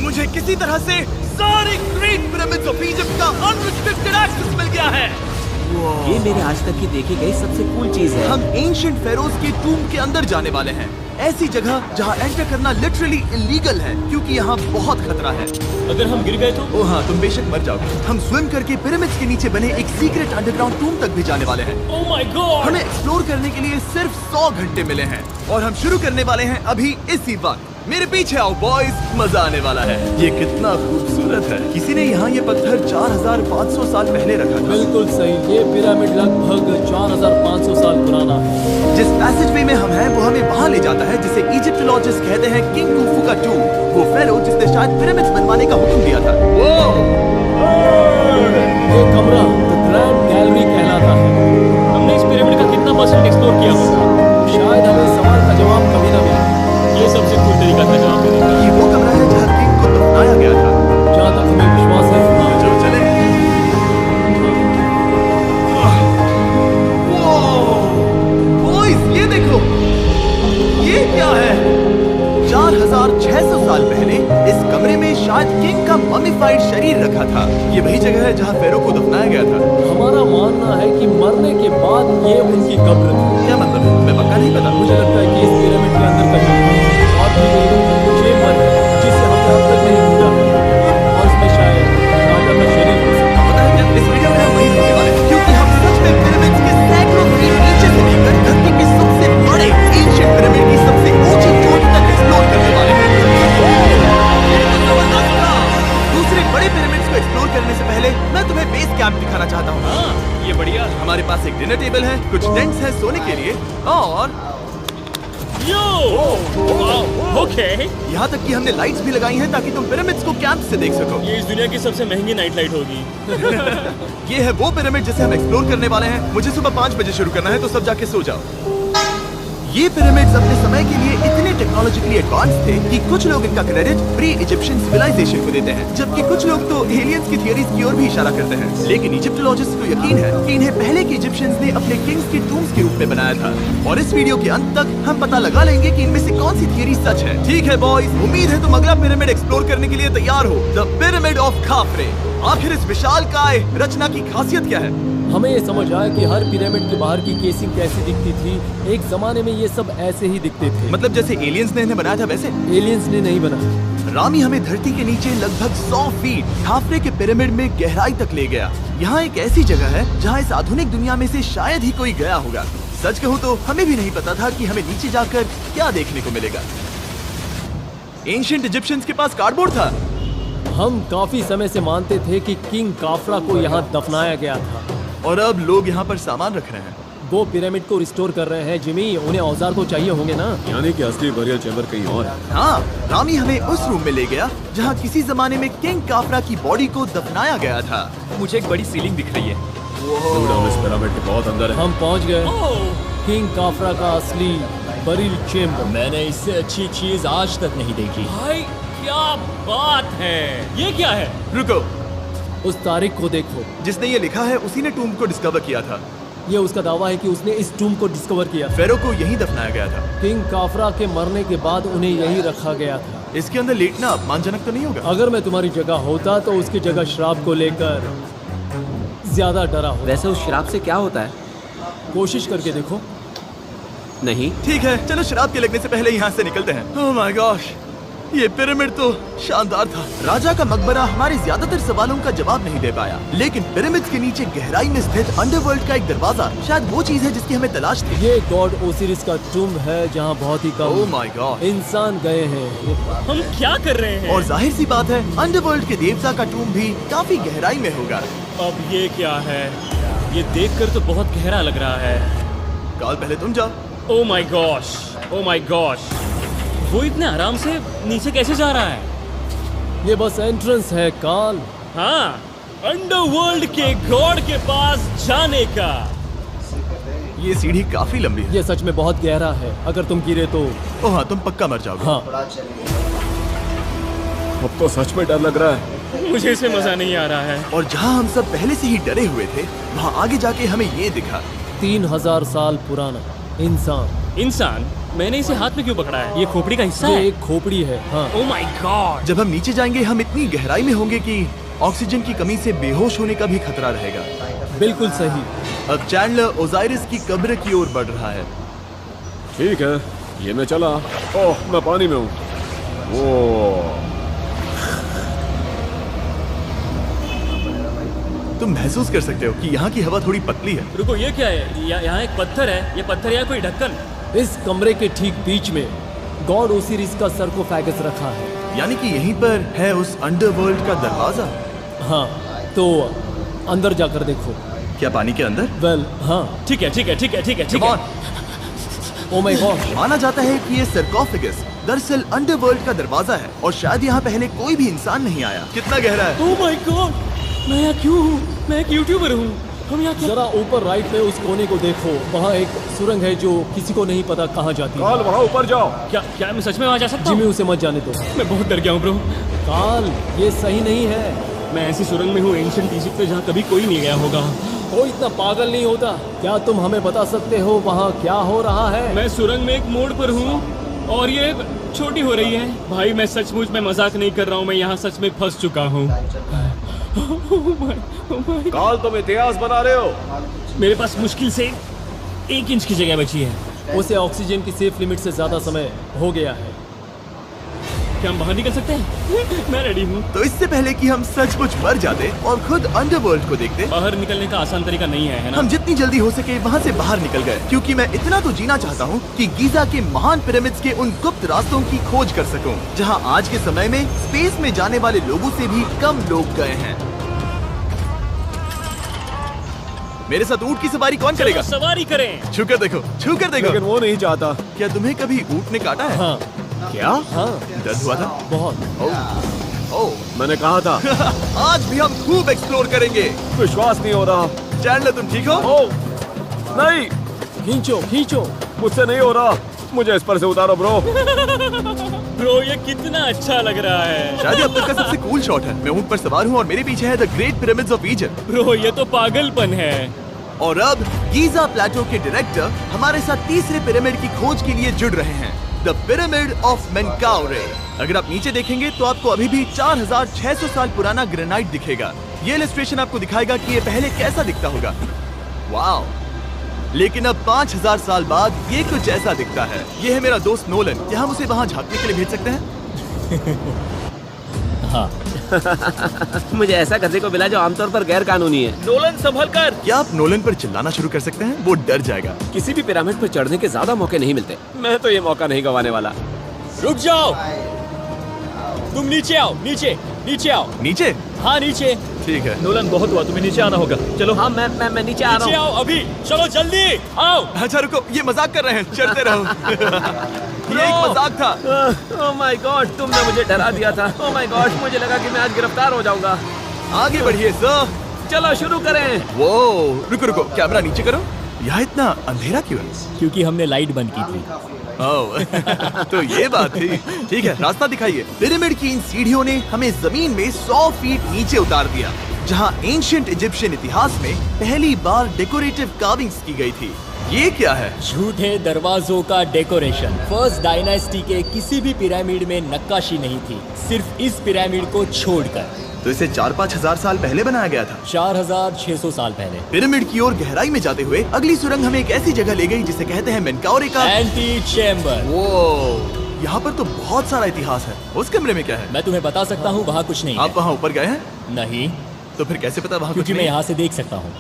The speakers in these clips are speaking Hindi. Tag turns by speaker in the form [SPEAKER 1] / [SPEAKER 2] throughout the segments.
[SPEAKER 1] मुझे किसी तरह से सारे ग्रेट पिरामिड्स ऑफ इजिप्ट का अनरिस्ट्रिक्टेड एक्सेस मिल गया है।
[SPEAKER 2] ये मेरे आज तक की देखी गई सबसे कूल चीज है।
[SPEAKER 1] हम एंशिएंट फेरोज के टूम के अंदर जाने वाले हैं, ऐसी जगह जहाँ एंटर करना लिटरली इलीगल है क्योंकि यहाँ बहुत खतरा है।
[SPEAKER 3] अगर हम गिर गए तो?
[SPEAKER 1] ओ हाँ, तुम बेशक मर जाओगे। हम स्विम करके पिरामिड्स के नीचे बने एक सीक्रेट अंडरग्राउंड टूम तक भी जाने वाले हैं।
[SPEAKER 3] Oh my God!
[SPEAKER 1] हमें एक्सप्लोर करने के लिए सिर्फ 100 घंटे मिले हैं और हम शुरू करने वाले हैं अभी इसी वक्त। मेरे पीछे आओ बॉयज, मजा आने वाला है। ये कितना खूबसूरत है। किसी ने यहाँ ये पत्थर 4500 साल पहले रखा था।
[SPEAKER 3] बिल्कुल सही, ये पिरामिड लगभग 4500 साल पुराना है।
[SPEAKER 1] जिस पैसेज वे में हम हैं वो हमें वहाँ ले जाता है जिसे इजिप्टोलॉजिस्ट कहते हैं किंग खुफू का टूम, वो फेरो जिसने शायद पिरामिड्स बनवाने का हुक्म दिया था।
[SPEAKER 3] ये कमरा द ग्रैंड गैलरी कहलाता है। हमने इस पिरामिड का कितना परसेंट एक्सप्लोर किया होगा? शायद हमें सवाल का जवाब कभी ना मिले। ये सबसे कूल तरीका था जवाब देने का।
[SPEAKER 1] ये वो कमरा है जहाँ किंग को दफनाया गया था।
[SPEAKER 3] जहाँ तक हमें विश्वास है।
[SPEAKER 1] चलो चले। बॉयज ये देखो, ये क्या है? 4600 साल पहले इस कमरे में शायद किंग का ममीफाइड शरीर रखा था। ये वही जगह है जहाँ फेरो को दफनाया गया था।
[SPEAKER 3] हमारा मानना है कि मरने के बाद ये उनकी कब्र थी।
[SPEAKER 1] क्या मतलब है? मैं पक्का नहीं पता।
[SPEAKER 3] मुझे लगता है कि इस पिरामिड के अंदर का और भी चेम्बर है जिसे हमने अब तक नहीं ढूंढा और इसमें शायद राजा का शरीर हो सकता है।
[SPEAKER 1] पता है क्या? इस वीडियो में हम वही होने वाले हैं क्योंकि हम सच में पिरामिड्स के सैकड़ों फीट नीचे से लेकर धरती के सबसे बड़े एंशिएंट पिरामिड की सबसे ऊंची चोटी तक एक्सप्लोर करने वाले हैं। दूसरे बड़े पिरामिड्स को एक्सप्लोर करने से पहले मैं तुम्हें बेस कैंप दिखाना चाहता हूँ।
[SPEAKER 3] हाँ, ये बढ़िया।
[SPEAKER 1] हमारे पास एक डिनर टेबल है, कुछ टेंट्स हैं सोने के लिए और
[SPEAKER 3] ओके।
[SPEAKER 1] यहाँ तक कि हमने लाइट्स भी लगाई हैं ताकि तुम पिरामिड्स को कैंप से देख सको।
[SPEAKER 3] ये इस दुनिया की सबसे महंगी नाइट लाइट होगी।
[SPEAKER 1] ये है वो पिरामिड जिसे हम एक्सप्लोर करने वाले हैं। मुझे सुबह 5 बजे शुरू करना है तो सब जाके सो जाओ। ये पिरामिड्स अपने समय के लिए इतने टेक्नोलॉजिकली एडवांस थे कि कुछ लोग इनका क्रेडिट प्री इजिप्शियन सिविलाइजेशन को देते हैं, जबकि कुछ लोग तो एलियंस की थियरीज की ओर भी इशारा करते हैं। लेकिन इजिप्टोलॉजिस्ट को यकीन है कि इन्हें पहले के इजिप्शियंस ने अपने किंग्स के टूम्स के रूप में बनाया था। और इस वीडियो के अंत तक हम पता लगा लेंगे कि इनमें से कौन सी थियरी सच है। ठीक है बॉयज, उम्मीद है तुम अगला पिरामिड एक्सप्लोर करने के लिए तैयार हो, द पिरामिड ऑफ खाफरे। आखिर इस विशालकाय रचना की खासियत क्या है?
[SPEAKER 3] हमें ये समझ आया कि हर पिरामिड के बाहर की केसिंग कैसी दिखती थी। एक जमाने में ये सब ऐसे ही दिखते थे।
[SPEAKER 1] मतलब जैसे एलियंस ने इन्हें बनाया था वैसे?
[SPEAKER 3] एलियंस ने नहीं बनाया।
[SPEAKER 1] रामी हमें धरती के नीचे लगभग 100 फीट खाफरे के पिरामिड में गहराई तक ले गया। यहाँ एक ऐसी जगह है जहाँ इस आधुनिक दुनिया में से शायद ही कोई गया होगा। सच कहूँ तो हमें भी नहीं पता था कि हमें नीचे जाकर क्या देखने को मिलेगा। एंशिएंट इजिप्शियंस के पास कार्डबोर्ड था।
[SPEAKER 3] हम काफी समय से मानते थे कि किंग काफरा को यहाँ दफनाया गया था
[SPEAKER 1] और अब लोग यहाँ पर सामान रख रहे हैं।
[SPEAKER 3] वो पिरामिड को रिस्टोर कर रहे हैं। जिमी, उन्हें औजार तो चाहिए होंगे ना?
[SPEAKER 4] यानी कि असली बरियल चैम्बर कहीं और है।
[SPEAKER 1] हाँ, रामी हमें उस रूम में ले गया जहाँ किसी जमाने में किंग काफरा की बॉडी को दफनाया गया था।
[SPEAKER 2] मुझे एक बड़ी सीलिंग दिख रही है।
[SPEAKER 4] हम इस पिरामिड के बहुत अंदर है।
[SPEAKER 3] हम पहुँच गए किंग काफरा का असली बरियल चेम्बर।
[SPEAKER 2] मैंने इससे अच्छी चीज आज तक नहीं देखी।
[SPEAKER 3] भाई क्या बात है! ये क्या है?
[SPEAKER 1] रुको,
[SPEAKER 3] उस तारीख को देखो।
[SPEAKER 1] जिसने ये लिखा है उसी ने टूम को डिस्कवर किया था।
[SPEAKER 3] ये उसका दावा है कि उसने इस टूम को डिस्कवर किया।
[SPEAKER 1] फेरो को यहीं दफनाया गया था।
[SPEAKER 3] किंग काफरा के मरने के बाद उन्हें यहीं रखा गया था।
[SPEAKER 1] इसके अंदर लेटना अपमानजनक तो नहीं होगा?
[SPEAKER 3] अगर मैं तुम्हारी जगह होता तो उसकी जगह शराब को लेकर ज्यादा डरा हो।
[SPEAKER 2] वैसे उस शराब से क्या होता है?
[SPEAKER 3] कोशिश करके देखो।
[SPEAKER 2] नहीं।
[SPEAKER 1] ठीक है, चलो शराब के लगने से पहले यहाँ से निकलते हैं। ओह माय गॉश, ये पिरामिड तो शानदार था। राजा का मकबरा हमारे ज्यादातर सवालों का जवाब नहीं दे पाया, लेकिन पिरामिड्स के नीचे गहराई में स्थित अंडरवर्ल्ड का एक दरवाजा शायद वो चीज है जिसकी हमें तलाश थी।
[SPEAKER 3] ये गॉड ओसिरिस का टूम है जहाँ बहुत ही कम
[SPEAKER 1] ओह माय गॉड
[SPEAKER 3] इंसान गए हैं।
[SPEAKER 5] हम क्या कर रहे हैं?
[SPEAKER 1] और जाहिर सी बात है अंडरवर्ल्ड के देवता का टूम भी काफी गहराई में होगा।
[SPEAKER 5] अब ये क्या है? ये देखकर तो बहुत गहरा लग रहा है।
[SPEAKER 1] काल, पहले तुम जाओ।
[SPEAKER 5] Oh my gosh, oh my gosh, वो इतने आराम से नीचे कैसे जा रहा है?
[SPEAKER 3] ये बस एंट्रेंस है काल।
[SPEAKER 5] हाँ, अंडरवर्ल्ड के गॉड के पास जाने का।
[SPEAKER 1] ये सीढ़ी काफी लंबी है।
[SPEAKER 3] ये सच में बहुत गहरा है। अगर तुम गिरे तो
[SPEAKER 1] ओह हाँ, तुम पक्का मर जाओगे।
[SPEAKER 3] हाँ।
[SPEAKER 4] अब तो सच में डर लग रहा है।
[SPEAKER 5] मुझे इसमें मजा नहीं आ रहा है।
[SPEAKER 1] और जहाँ हम सब पहले से ही डरे हुए थे, वहाँ आगे जाके हमें ये दिखा।
[SPEAKER 3] 3000 साल पुराना इंसान।
[SPEAKER 5] इंसान? मैंने इसे हाथ में क्यों पकड़ा है? ये खोपड़ी का हिस्सा
[SPEAKER 3] ये
[SPEAKER 5] है।
[SPEAKER 3] एक खोपड़ी है। हाँ,
[SPEAKER 5] ओ माय गॉड।
[SPEAKER 1] जब हम नीचे जाएंगे हम इतनी गहराई में होंगे कि ऑक्सीजन की कमी से बेहोश होने का भी खतरा रहेगा।
[SPEAKER 3] बिल्कुल सही।
[SPEAKER 1] अब चैंडलर ओजाइरिस की कब्र की ओर बढ़ रहा है।
[SPEAKER 4] ठीक है, ये मैं चला। ओह, मैं पानी में हूँ। वो
[SPEAKER 1] तुम महसूस कर सकते हो कि यहाँ की हवा थोड़ी पतली है।
[SPEAKER 5] रुको, ये क्या है? यहाँ एक पत्थर है। ये पत्थर या कोई ढक्कन?
[SPEAKER 3] इस कमरे के ठीक बीच में गॉड ओसिरिस का सरकोफेगस रखा है।
[SPEAKER 1] यानी कि यहीं पर है उस अंडरवर्ल्ड का दरवाजा।
[SPEAKER 3] हाँ, तो अंदर जाकर देखो।
[SPEAKER 1] क्या पानी के अंदर?
[SPEAKER 3] वेल, हाँ।
[SPEAKER 5] ठीक है, ठीक है, ठीक है, ठीक है, ठीक
[SPEAKER 1] Come
[SPEAKER 5] है।
[SPEAKER 1] on।
[SPEAKER 3] Oh my God.
[SPEAKER 1] माना जाता है कि ये सरकोफेगस दरअसल अंडरवर्ल्ड का दरवाजा है और शायद यहाँ पहले कोई भी इंसान नहीं आया। कितना गहरा है?
[SPEAKER 5] ओ माय गॉड, मैं यहाँ क्यों हूँ? मैं एक यूट्यूबर हूँ। हम यहाँ क्या?
[SPEAKER 3] जरा ऊपर राइट में उस कोने को देखो, वहाँ एक सुरंग है जो किसी को नहीं पता कहाँ जाती है।
[SPEAKER 4] काल, वहाँ ऊपर जाओ।
[SPEAKER 5] क्या मैं सच में वहाँ जा सकता
[SPEAKER 3] जिमी,
[SPEAKER 5] हूँ?
[SPEAKER 3] उसे मत जाने दो।
[SPEAKER 5] मैं बहुत डर गया हूँ ब्रो।
[SPEAKER 3] काल, ये सही नहीं है।
[SPEAKER 5] मैं ऐसी सुरंग में हूँ एंशिएंट इजिप्ट में जहाँ कभी कोई नहीं गया होगा।
[SPEAKER 3] कोई इतना पागल नहीं होता। क्या तुम हमें बता सकते हो वहाँ क्या हो रहा है?
[SPEAKER 5] मैं सुरंग में एक मोड़ पर हूँ और ये छोटी हो रही है। भाई मैं सचमुच में मजाक नहीं कर रहा हूँ, मैं यहाँ सच में फंस चुका हूँ।
[SPEAKER 4] काल, तुम इतिहास बना रहे हो।
[SPEAKER 5] मेरे पास मुश्किल से 1 इंच की जगह बची है।
[SPEAKER 3] उसे ऑक्सीजन की सेफ लिमिट से ज्यादा समय हो गया है।
[SPEAKER 5] क्या हम बाहर निकल सकते हैं? मैं रेडी हूँ।
[SPEAKER 1] तो इससे पहले कि हम सचमुच मर जाते और खुद अंडरवर्ल्ड को देखते,
[SPEAKER 5] बाहर निकलने का आसान तरीका नहीं है ना?
[SPEAKER 1] हम जितनी जल्दी हो सके वहाँ से बाहर निकल गए, क्योंकि मैं इतना तो जीना चाहता हूँ कि गीजा के महान पिरामिड्स के उन गुप्त रास्तों की खोज कर सकूं, जहाँ आज के समय में स्पेस में जाने वाले लोगों से भी कम लोग गए हैं। मेरे साथ ऊंट की सवारी कौन करेगा?
[SPEAKER 5] चलो सवारी करें।
[SPEAKER 1] छूकर देखो, छूकर देखो।
[SPEAKER 4] लेकिन वो नहीं चाहता।
[SPEAKER 1] क्या तुम्हें कभी ऊंट ने काटा है?
[SPEAKER 3] हाँ,
[SPEAKER 1] क्या?
[SPEAKER 3] हाँ,
[SPEAKER 1] दर्द हुआ था?
[SPEAKER 3] बहुत।
[SPEAKER 1] ओह,
[SPEAKER 4] मैंने कहा था।
[SPEAKER 1] आज भी हम खूब एक्सप्लोर करेंगे।
[SPEAKER 4] विश्वास नहीं हो रहा।
[SPEAKER 1] चैंडलर, तुम ठीक हो?
[SPEAKER 4] ओह, नहीं,
[SPEAKER 3] खींचो, खींचो।
[SPEAKER 4] मुझसे नहीं हो रहा। मुझे इस पर से उतारो ब्रो।
[SPEAKER 5] ब्रो ये कितना अच्छा लग रहा है।
[SPEAKER 1] शायद ये अब तक का सबसे कूल शॉट है। मैं ऊंट पर सवार हूँ और मेरे पीछे है the great pyramids of Egypt.
[SPEAKER 5] Bro ये तो पागलपन है।
[SPEAKER 1] और अब गीजा प्लेटो के डायरेक्टर हमारे साथ तीसरे पिरामिड की खोज के लिए जुड़ रहे हैं, द पिरामिड ऑफ मेनकाउरे। अगर आप नीचे देखेंगे तो आपको अभी भी 4600 साल पुराना ग्रेनाइट दिखेगा। ये इलस्ट्रेशन आपको दिखाएगा कि ये पहले कैसा दिखता होगा। वाओ! लेकिन अब 5000 साल बाद ये कुछ ऐसा दिखता है। ये है मेरा दोस्त नोलन। क्या हम उसे वहाँ झांकने के लिए भेज सकते हैं?
[SPEAKER 2] हाँ। मुझे ऐसा करने को मिला जो आमतौर पर गैर कानूनी है।
[SPEAKER 5] नोलन संभल कर।
[SPEAKER 1] क्या आप नोलन पर चिल्लाना शुरू कर सकते हैं? वो डर जाएगा।
[SPEAKER 2] किसी भी पिरामिड पर चढ़ने के ज्यादा मौके नहीं मिलते। मैं तो ये मौका नहीं गंवाने वाला।
[SPEAKER 5] रुक जाओ, तुम नीचे आओ। नीचे नीचे आओ।
[SPEAKER 1] नीचे?
[SPEAKER 5] हाँ नीचे।
[SPEAKER 1] ठीक है।
[SPEAKER 5] नोलन बहुत हुआ, तुम्हें नीचे आना होगा। चलो
[SPEAKER 2] हाँ, मैं नीचे आ
[SPEAKER 5] नीचे
[SPEAKER 2] रहा हूँ।
[SPEAKER 5] आओ अभी। चलो जल्दी आओ।
[SPEAKER 1] अच्छा रुको, ये मजाक कर रहे हैं, चलते रहो। ये एक मजाक था।
[SPEAKER 2] ओह माय गॉड, तुमने मुझे डरा दिया था। ओह माय गॉड, मुझे लगा कि मैं आज गिरफ्तार हो जाऊंगा।
[SPEAKER 1] आगे बढ़िए सर।
[SPEAKER 2] चलो शुरू करें।
[SPEAKER 1] वो रुको रुको, कैमरा नीचे करो। यहाँ इतना अंधेरा क्यों है?
[SPEAKER 5] क्योंकि हमने लाइट बंद की थी।
[SPEAKER 1] ओह, तो ये बात थी। ठीक है, रास्ता दिखाइए। पिरामिड की इन सीढ़ियों ने हमें जमीन में 100 फीट नीचे उतार दिया, जहाँ एंशिएंट इजिप्शियन इतिहास में पहली बार डेकोरेटिव कार्विंग्स की गई थी। ये क्या है?
[SPEAKER 6] झूठे दरवाजों का डेकोरेशन। फर्स्ट डायनेस्टी के किसी भी पिरामिड में नक्काशी नहीं थी, सिर्फ इस पिरामिड को छोड़कर।
[SPEAKER 1] तो इसे 4-5 हजार साल पहले बनाया गया था।
[SPEAKER 6] 4600 साल पहले।
[SPEAKER 1] पिरामिड की ओर गहराई में जाते हुए अगली सुरंग हमें एक ऐसी जगह ले गई जिसे कहते हैं मेनकाउरे का
[SPEAKER 6] एंटी चेम्बर।
[SPEAKER 1] वो यहाँ पर तो बहुत सारा इतिहास है। उस कमरे में क्या है?
[SPEAKER 6] मैं तुम्हें बता सकता हूँ, वहाँ कुछ नहीं
[SPEAKER 1] आप वहाँ ऊपर गए हैं?
[SPEAKER 6] है। नहीं,
[SPEAKER 1] तो फिर कैसे पता वहाँ कुछ
[SPEAKER 6] क्योंकि मैं
[SPEAKER 1] नहीं?
[SPEAKER 6] यहाँ से देख सकता हूँ।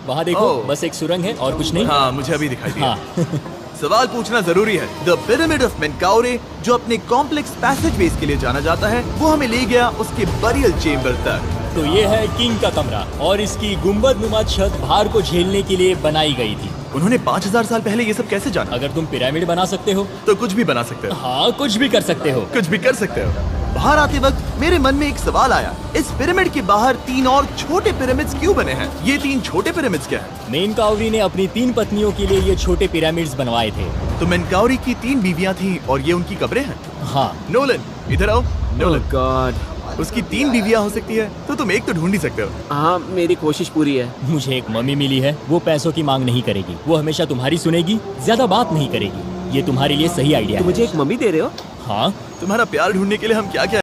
[SPEAKER 6] वहाँ देखो,
[SPEAKER 1] ओह।
[SPEAKER 6] बस एक सुरंग है और कुछ नहीं।
[SPEAKER 1] हाँ, मुझे अभी दिखाई दिया।
[SPEAKER 6] हाँ।
[SPEAKER 1] सवाल पूछना जरूरी है। द पिरामिड ऑफ मेनकाउरे, जो अपने कॉम्प्लेक्स पैसेजवेज के लिए जाना जाता है, वो हमें ले गया उसके बरियल चेम्बर तक।
[SPEAKER 6] तो ये है किंग का कमरा और इसकी गुम्बद नुमा छत भार को झेलने के लिए बनाई गई थी।
[SPEAKER 1] उन्होंने 5000 साल पहले ये सब कैसे जाना?
[SPEAKER 6] अगर तुम पिरामिड बना सकते हो
[SPEAKER 1] तो कुछ भी बना सकते हो।
[SPEAKER 6] हाँ, कुछ भी कर सकते हो।
[SPEAKER 1] कुछ भी कर सकते हो। बाहर आते वक्त मेरे मन में एक सवाल आया, इस पिरामिड के बाहर 3 और छोटे पिरामिड्स क्यों बने हैं? ये 3 छोटे पिरामिड्स क्या हैं?
[SPEAKER 6] मेनकाउरी ने अपनी 3 पत्नियों के लिए ये छोटे पिरामिड्स बनवाए थे।
[SPEAKER 1] तो मेनकाउरी की 3 बीवियां थीं और ये उनकी कब्रें हैं।
[SPEAKER 6] हाँ।
[SPEAKER 1] नोलन, इधर आओ। नोलन,
[SPEAKER 2] गॉड,
[SPEAKER 1] उसकी 3 बीवियां हो सकती है, तो तुम एक तो ढूंढ ही सकते हो।
[SPEAKER 2] हाँ, मेरी कोशिश पूरी है।
[SPEAKER 6] मुझे एक मम्मी मिली है, वो पैसों की मांग नहीं करेगी, वो हमेशा तुम्हारी सुनेगी, ज्यादा बात नहीं करेगी। ये तुम्हारे लिए सही आइडिया
[SPEAKER 2] तो
[SPEAKER 6] है।
[SPEAKER 2] मुझे एक मम्मी दे रहे हो?
[SPEAKER 6] हाँ,
[SPEAKER 1] तुम्हारा प्यार ढूंढने के लिए हम क्या क्या